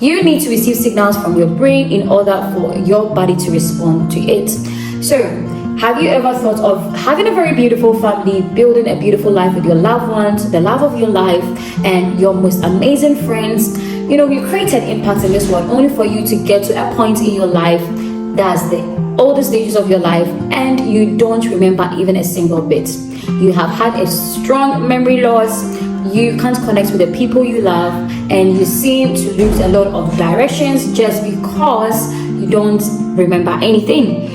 You need to receive signals from your brain in order for your body to respond to it. So, have you ever thought of having a very beautiful family, building a beautiful life with your loved ones, the love of your life, and your most amazing friends? You know, you created impact in this world only for you to get to a point in your life that's the older stages of your life and you don't remember even a single bit. You have had a strong memory loss. You can't connect with the people you love, and you seem to lose a lot of directions just because you don't remember anything.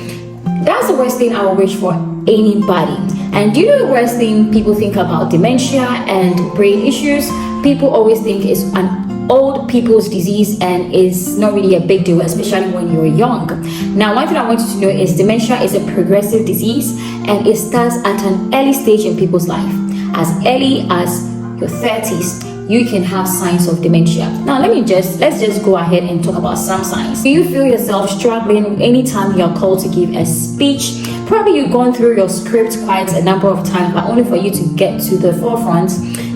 That's the worst thing I would wish for anybody. And do you know the worst thing people think about dementia and brain issues? People always think it's an old people's disease and it's not really a big deal, especially when you're young. Now, one thing I want you to know is dementia is a progressive disease and it starts at an early stage in people's life. As early as your 30s, you can have signs of dementia. Now let's just go ahead and talk about some signs. Do you feel yourself struggling anytime you're called to give a speech? Probably you've gone through your script quite a number of times, but only for you to get to the forefront,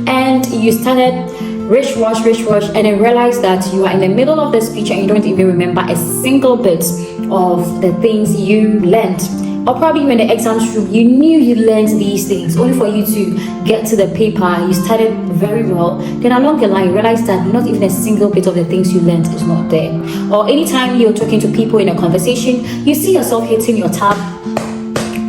and you started rush, and then realize that you are in the middle of the speech and you don't even remember a single bit of the things you learned. Or probably when the exams room, you knew you learned these things, only for you to get to the paper, you studied very well, then along the line you realize that not even a single bit of the things you learned is not there. Or anytime you're talking to people in a conversation, you see yourself hitting your tab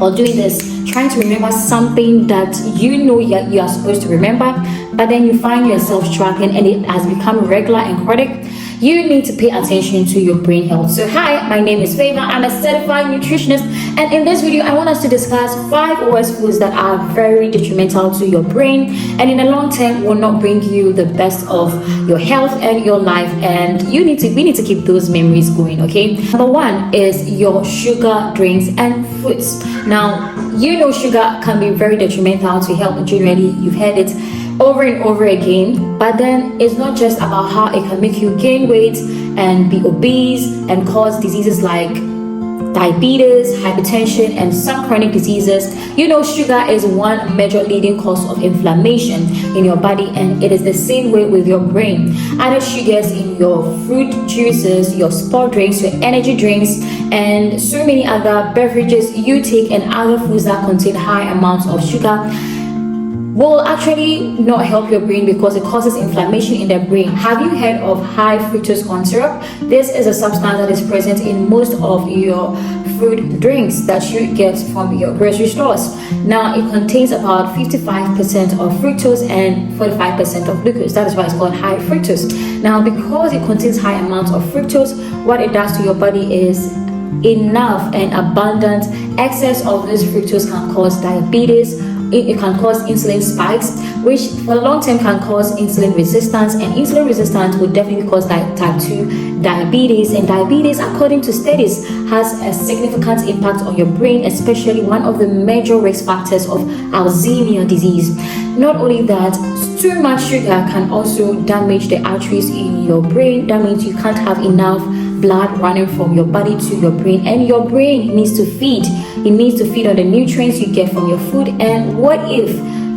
or doing this, trying to remember something that you know you are supposed to remember, but then you find yourself struggling and it has become regular and chronic. You need to pay attention to your brain health. So hi, my name is Favor. I'm a certified nutritionist, and in this video I want us to discuss 5 worst foods that are very detrimental to your brain and in the long term will not bring you the best of your health and your life, and we need to keep those memories going. Okay, number 1 is your sugar drinks and foods. Now, you know sugar can be very detrimental to health generally. You've heard it over and over again, but then it's not just about how it can make you gain weight and be obese and cause diseases like diabetes, hypertension, and some chronic diseases. You know, sugar is one major leading cause of inflammation in your body, and it is the same way with your brain. Added sugars in your fruit juices, your sport drinks, your energy drinks, and so many other beverages you take and other foods that contain high amounts of sugar will actually not help your brain because it causes inflammation in the brain. Have you heard of high fructose corn syrup? This is a substance that is present in most of your fruit drinks that you get from your grocery stores. Now, it contains about 55% of fructose and 45% of glucose. That is why it's called high fructose. Now, because it contains high amounts of fructose, what it does to your body is enough and abundant excess of this fructose can cause diabetes. It can cause insulin spikes, which for the long term can cause insulin resistance, and insulin resistance will definitely cause type 2 diabetes. And diabetes, according to studies, has a significant impact on your brain, especially one of the major risk factors of Alzheimer's disease. Not only that, too much sugar can also damage the arteries in your brain. That means you can't have enough blood running from your body to your brain, and your brain needs to feed. It needs to feed on the nutrients you get from your food. And what if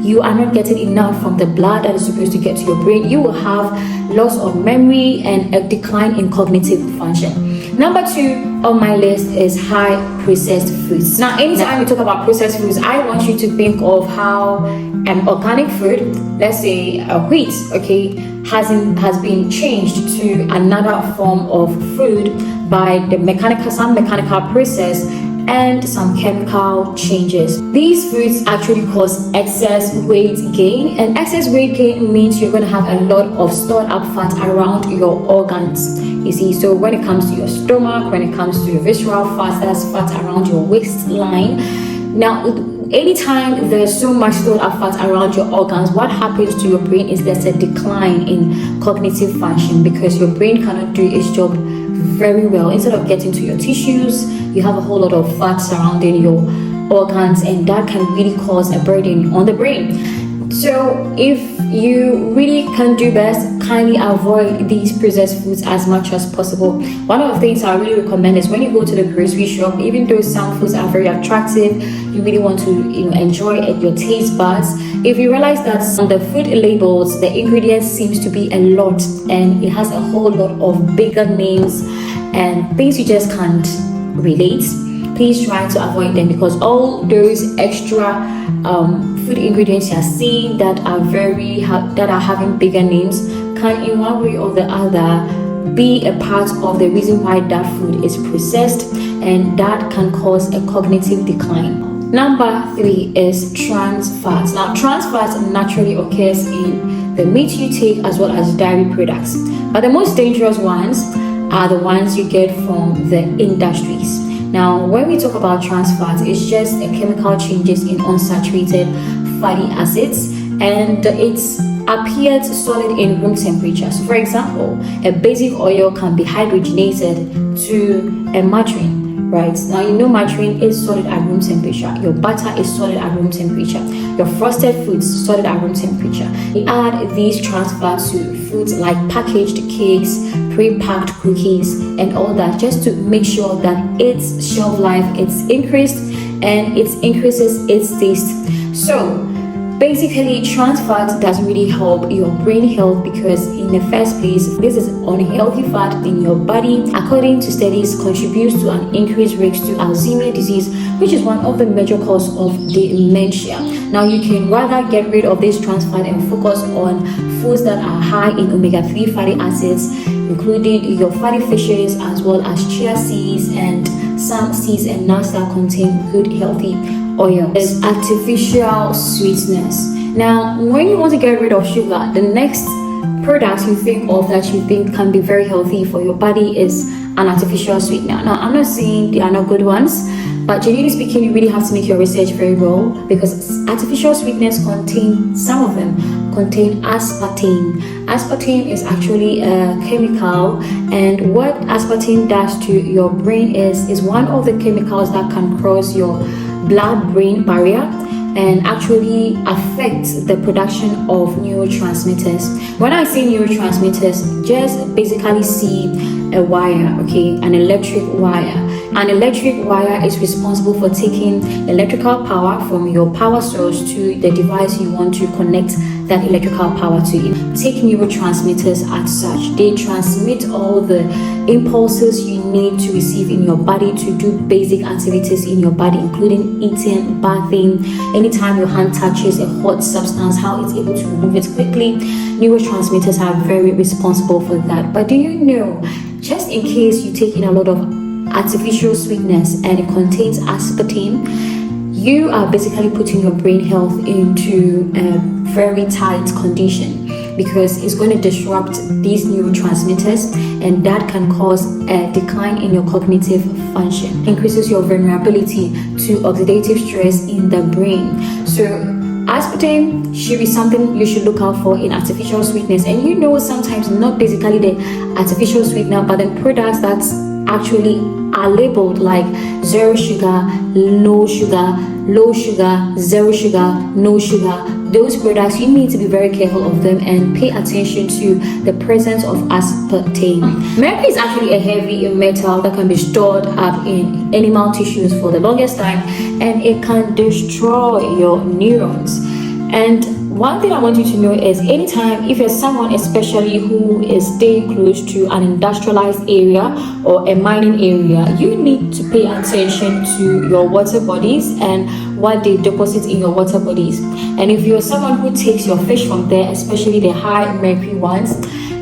you are not getting enough from the blood that is supposed to get to your brain? You will have loss of memory and a decline in cognitive function. Number 2 on my list is high processed foods. Now, anytime we talk about processed foods, I want you to think of how an organic food, let's say wheat, okay, has been changed to another form of food by some mechanical process and some chemical changes. These foods actually cause excess weight gain, and excess weight gain means you're going to have a lot of stored up fat around your organs. You see, so when it comes to your stomach, when it comes to your visceral fat, that's fat around your waistline. Now, anytime there's so much stored up fat around your organs, what happens to your brain is there's a decline in cognitive function because your brain cannot do its job very well. Instead of getting to your tissues, you have a whole lot of fat surrounding your organs, and that can really cause a burden on the brain. So if you really can do best, kindly avoid these processed foods as much as possible. One of the things I really recommend is when you go to the grocery shop, even though some foods are very attractive, you really want to enjoy your taste buds. If you realize that on the food labels, the ingredients seems to be a lot and it has a whole lot of bigger names and things you just can't relate, please try to avoid them, because all those extra food ingredients you are seeing that are having bigger names can in one way or the other be a part of the reason why that food is processed, and that can cause a cognitive decline. Number 3 is trans fats. Now, trans fats naturally occurs in the meat you take as well as dairy products, but the most dangerous ones are the ones you get from the industries. Now, when we talk about trans fats, it's just a chemical changes in unsaturated fatty acids, and it's appeared solid in room temperature. So, for example, a basic oil can be hydrogenated to a margarine, right? Now, you know margarine is solid at room temperature. Your butter is solid at room temperature. Your frosted foods solid at room temperature. We add these trans fats to foods like packaged cakes, pre-packed cookies, and all that, just to make sure that its shelf life is increased and it increases its taste. So basically, trans fat doesn't really help your brain health, because in the first place, this is unhealthy fat in your body. According to studies, contributes to an increased risk to Alzheimer's disease, which is one of the major causes of dementia. Now, you can rather get rid of this trans fat and focus on foods that are high in omega-3 fatty acids, including your fatty fishes as well as chia seeds and some seeds and nuts that contain good healthy oil. Is artificial sweetness. Now, when you want to get rid of sugar, the next product you think of that you think can be very healthy for your body is an artificial sweetener. Now, I'm not saying they are not good ones, but generally speaking, you really have to make your research very well, because artificial sweeteners some of them contain aspartame. Aspartame is actually a chemical, and what aspartame does to your brain is one of the chemicals that can cross your blood-brain barrier and actually affect the production of neurotransmitters. When I say neurotransmitters, just basically see a wire, okay, an electric wire. An electric wire is responsible for taking electrical power from your power source to the device you want to connect that electrical power to. Take neurotransmitters as such. They transmit all the impulses you need to receive in your body to do basic activities in your body, including eating, bathing. Anytime your hand touches a hot substance, how it's able to remove it quickly. Neurotransmitters are very responsible for that. But do you know, just in case you take in a lot of artificial sweetness and it contains aspartame, you are basically putting your brain health into a very tight condition, because it's going to disrupt these neurotransmitters, and that can cause a decline in your cognitive function, increases your vulnerability to oxidative stress in the brain. So aspartame should be something you should look out for in artificial sweetness. And you know, sometimes not basically the artificial sweetener, but the products that actually are labeled like zero sugar, no sugar, low sugar, zero sugar, no sugar. Those products, you need to be very careful of them and pay attention to the presence of aspartame. Mercury is actually a heavy metal that can be stored up in animal tissues for the longest time, and it can destroy your neurons. And one thing I want you to know is, anytime if you're someone especially who is staying close to an industrialized area or a mining area, you need to pay attention to your water bodies and what they deposit in your water bodies. And if you're someone who takes your fish from there, especially the high mercury ones,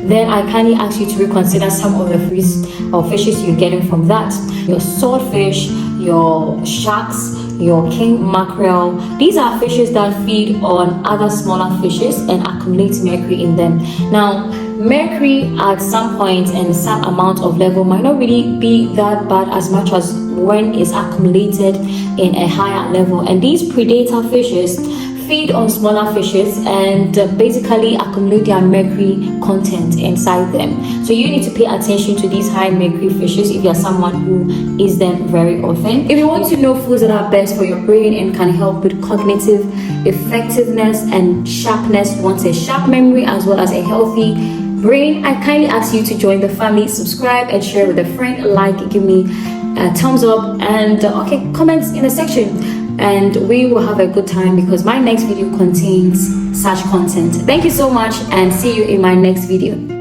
then I kindly ask you to reconsider some of the foods or fishes you're getting from that. Your swordfish, your sharks, your king mackerel. These are fishes that feed on other smaller fishes and accumulate mercury in them. Now, mercury at some point and some amount of level might not really be that bad as much as when it's accumulated in a higher level. And these predator fishes feed on smaller fishes and basically accumulate their mercury content inside them. So you need to pay attention to these high mercury fishes if you're someone who eats them very often. If you want to know foods that are best for your brain and can help with cognitive effectiveness and sharpness, you want a sharp memory as well as a healthy brain, I kindly ask you to join the family. Subscribe and share with a friend. Like, give me a thumbs up, and comments in the section, and we will have a good time because my next video contains such content. Thank you so much, and see you in my next video.